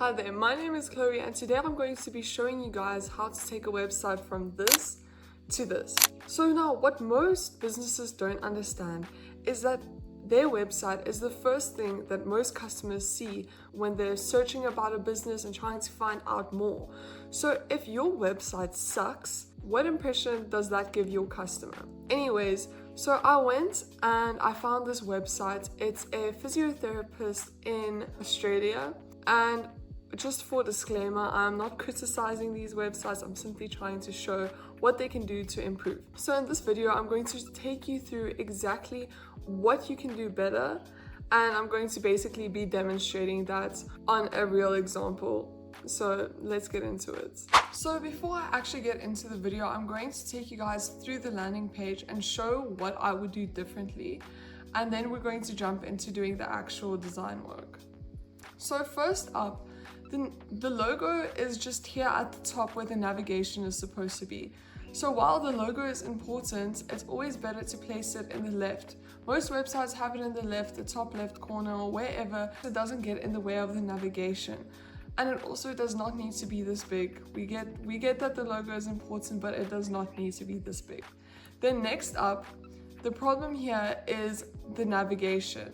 Hi there, my name is Chloe and today I'm going to be showing you guys how to take a website from this to this. So now what most businesses don't understand is that their website is the first thing that most customers see when they're searching about a business and trying to find out more. So if your website sucks, what impression does that give your customer? Anyways, so I went and I found this website. It's a physiotherapist in Australia, and just for disclaimer, I'm not criticizing these websites, I'm simply trying to show what they can do to improve. So in this video, I'm going to take you through exactly what you can do better, and I'm going to basically be demonstrating that on a real example. So let's get into it. So before I actually get into the video, I'm going to take you guys through the landing page and show what I would do differently. And then we're going to jump into doing the actual design work. So first up, the logo is just here at the top where the navigation is supposed to be. So while the logo is important, it's always better to place it in the left. Most websites have it in the left, the top left corner or wherever, so it doesn't get in the way of the navigation. And it also does not need to be this big. We get that the logo is important, but it does not need to be this big. Then next up, the problem here is the navigation.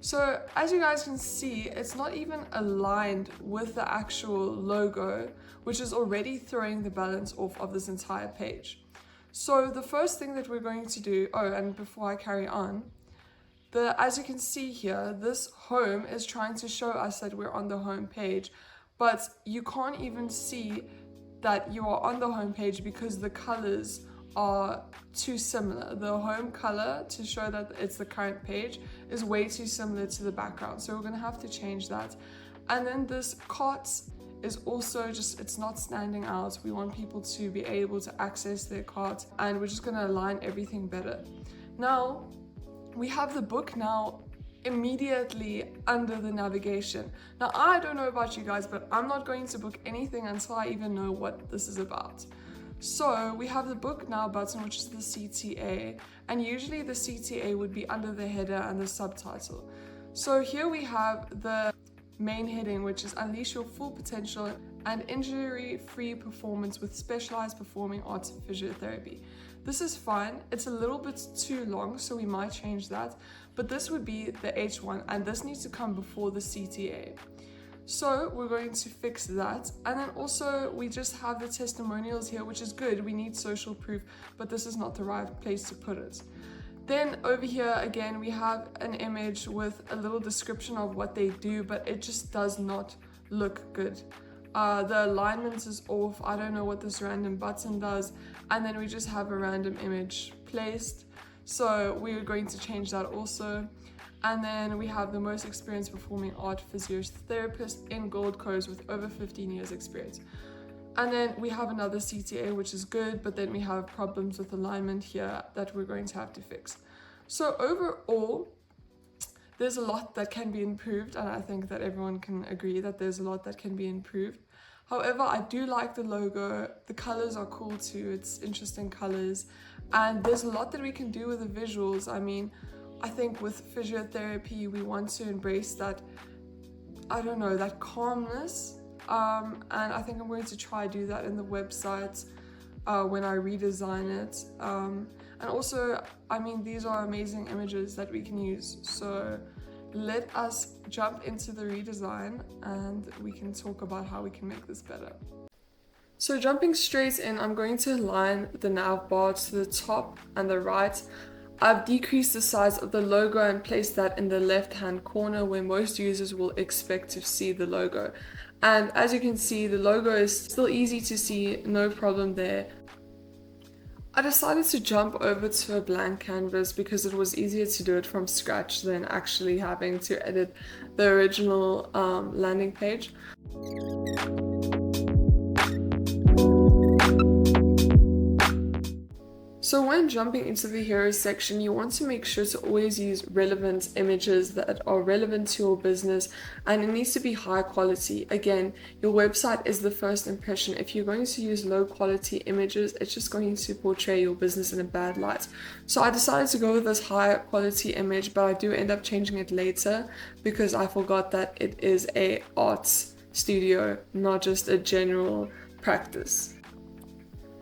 So as you guys can see, it's not even aligned with the actual logo, which is already throwing the balance off of this entire page. So the first thing that we're going to do, and before I carry on, as you can see here, this home is trying to show us that we're on the home page, but you can't even see that you are on the home page because the colors are too similar. The home color to show that it's the current page is way too similar to the background, so we're gonna have to change that. And then this cart is also it's not standing out. We want people to be able to access their cart, and we're just gonna align everything better. Now we have the book now immediately under the navigation. Now I don't know about you guys, but I'm not going to book anything until I even know what this is about. So we have the book now button, which is the CTA, and usually the CTA would be under the header and the subtitle. So here we have the main heading, which is Unleash Your Full Potential and Injury-Free Performance with Specialized Performing Arts Physiotherapy. This is fine. It's a little bit too long, so we might change that, but this would be the H1, and this needs to come before the CTA. So we're going to fix that. And then also we just have the testimonials here, which is good. We need social proof, but this is not the right place to put it. Then over here again, we have an image with a little description of what they do, but it just does not look good. The alignment is off. I don't know what this random button does. And then we just have a random image placed. So we're going to change that also. And then we have the most experienced performing art physiotherapist in Gold Coast with over 15 years experience. And then we have another CTA, which is good, but then we have problems with alignment here that we're going to have to fix. So overall, there's a lot that can be improved, and I think that everyone can agree that there's a lot that can be improved. However, I do like the logo. The colors are cool too. It's interesting colors. And there's a lot that we can do with the visuals. I mean, I think with physiotherapy, we want to embrace that, that calmness. And I think I'm going to try to do that in the website when I redesign it. And also, I mean, these are amazing images that we can use. So let us jump into the redesign and we can talk about how we can make this better. So jumping straight in, I'm going to align the nav bar to the top and the right. I've decreased the size of the logo and placed that in the left-hand corner where most users will expect to see the logo. And as you can see, the logo is still easy to see, no problem there. I decided to jump over to a blank canvas because it was easier to do it from scratch than actually having to edit the original landing page. So when jumping into the heroes section, you want to make sure to always use relevant images that are relevant to your business, and it needs to be high quality. Again, your website is the first impression. If you're going to use low quality images, it's just going to portray your business in a bad light. So I decided to go with this high quality image, but I do end up changing it later because I forgot that it is a art studio, not just a general practice.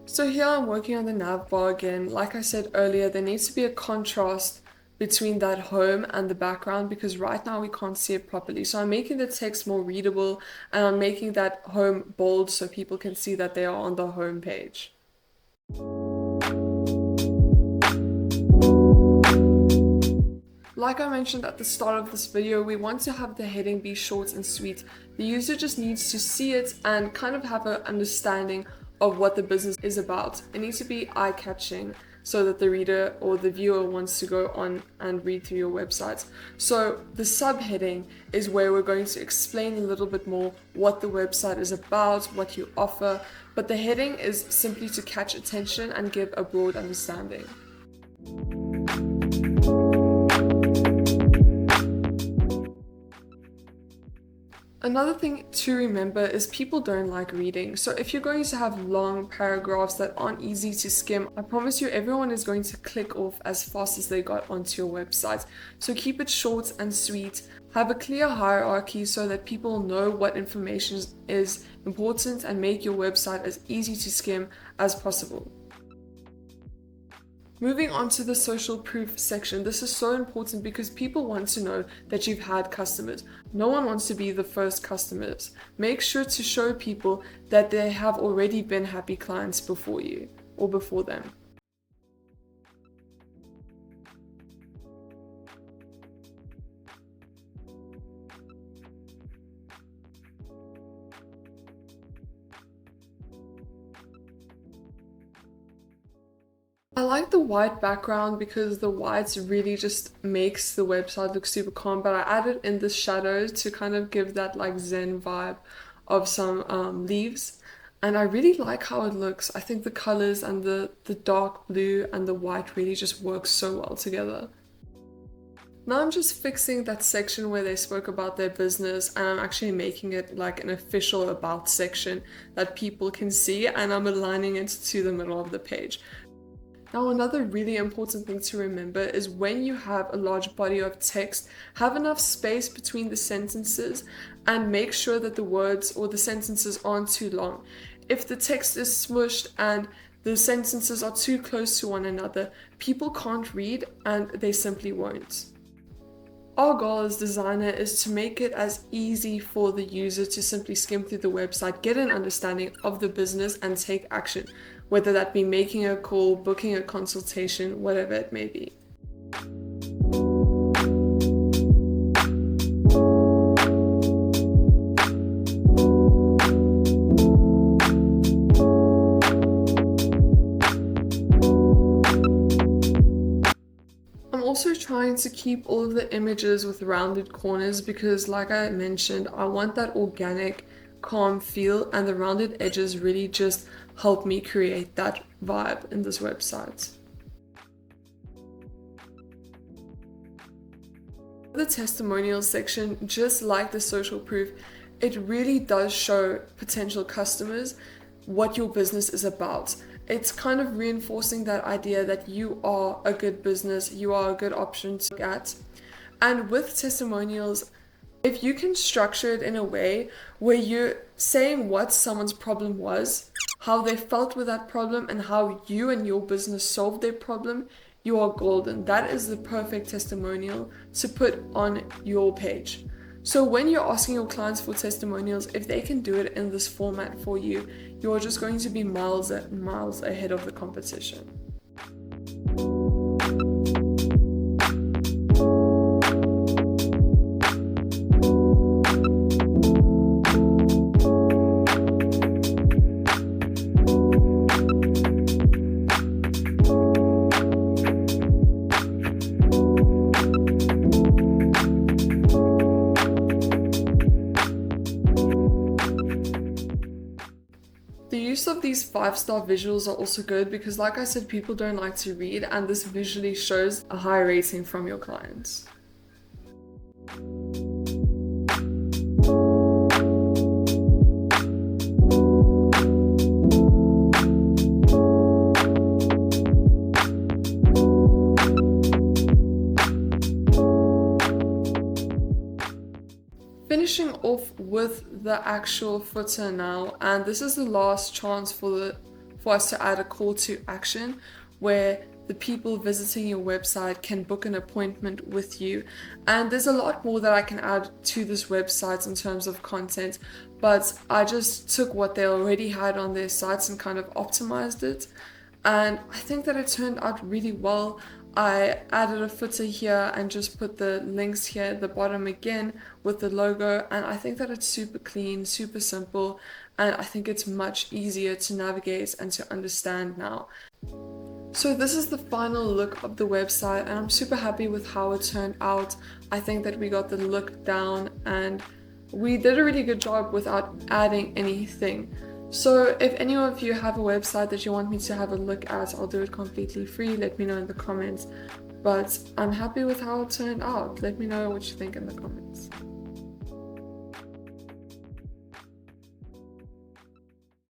So here I'm working on the nav bar again. Like I said earlier, there needs to be a contrast between that home and the background because right now we can't see it properly. So I'm making the text more readable and I'm making that home bold so people can see that they are on the home page. Like I mentioned at the start of this video, we want to have the heading be short and sweet. The user just needs to see it and kind of have an understanding of what the business is about. It needs to be eye-catching so that the reader or the viewer wants to go on and read through your website. So the subheading is where we're going to explain a little bit more what the website is about, what you offer, but the heading is simply to catch attention and give a broad understanding. Another thing to remember is people don't like reading. So if you're going to have long paragraphs that aren't easy to skim, I promise you everyone is going to click off as fast as they got onto your website. So keep it short and sweet. Have a clear hierarchy so that people know what information is important and make your website as easy to skim as possible. Moving on to the social proof section, this is so important because people want to know that you've had customers. No one wants to be the first customers. Make sure to show people that they have already been happy clients before you or before them. I like the white background because the white really just makes the website look super calm, but I added in the shadows to kind of give that like zen vibe of some leaves. And I really like how it looks. I think the colors and the dark blue and the white really just work so well together. Now I'm just fixing that section where they spoke about their business and I'm actually making it like an official about section that people can see, and I'm aligning it to the middle of the page. Now, another really important thing to remember is when you have a large body of text, have enough space between the sentences and make sure that the words or the sentences aren't too long. If the text is smushed and the sentences are too close to one another, people can't read and they simply won't. Our goal as designer is to make it as easy for the user to simply skim through the website, get an understanding of the business and take action, whether that be making a call, booking a consultation, whatever it may be. I'm also trying to keep all of the images with rounded corners because, like I mentioned, I want that organic, calm feel, and the rounded edges really just help me create that vibe in this website. The testimonials section, just like the social proof, it really does show potential customers what your business is about. It's kind of reinforcing that idea that you are a good business, you are a good option to look at. And with testimonials, if you can structure it in a way where you're saying what someone's problem was, how they felt with that problem, and how you and your business solved their problem, you are golden. That is the perfect testimonial to put on your page. So when you're asking your clients for testimonials, if they can do it in this format for you, you're just going to be miles ahead of the competition. The use of these 5-star visuals are also good because, like I said, people don't like to read, and this visually shows a high rating from your clients. Finishing off with with the actual footer now, and this is the last chance for us to add a call to action where the people visiting your website can book an appointment with you. And there's a lot more that I can add to this website in terms of content, but I just took what they already had on their sites and kind of optimized it. And I think that it turned out really well. I added a footer here and just put the links here at the bottom again with the logo, and I think that it's super clean, super simple, and I think it's much easier to navigate and to understand now. So this is the final look of the website, and I'm super happy with how it turned out. I think that we got the look down and we did a really good job without adding anything. So if any of you have a website that you want me to have a look at, I'll do it completely free. Let me know in the comments. But I'm happy with how it turned out. Let me know what you think in the comments.